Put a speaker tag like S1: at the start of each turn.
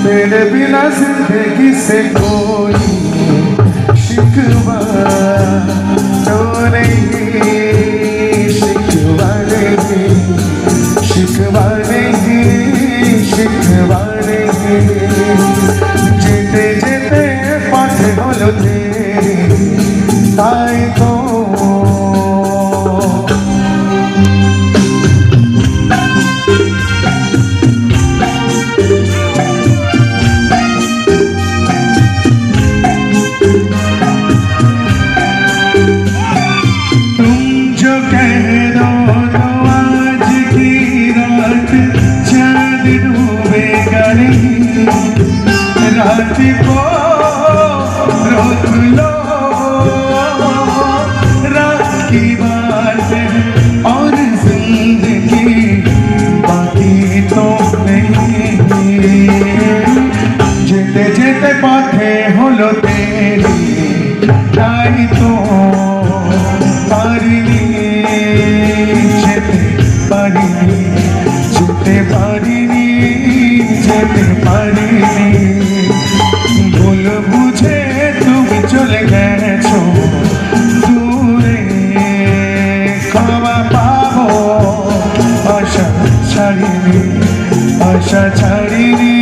S1: तेरे बिना जिंदगी से कोई शिकवा तो नहीं, शिकवा नहीं, शिकवा नहीं, शिकवा नहीं। जेते जेते पाथे हलो तेरी ताई तो रात को रोक लो, रात की बात और जिंदगी बाकी तो नहीं। जेते जेते पाथे होलो तेरी ताई तो पारिनी, जेते पारिनी, जेते पारिनी, जेते पारिनी। ভুল বুঝে তুমি চলে গেছো দূরে, ক্ষমা পাবো আশা ছাড়িনি, আশা ছাড়িনি।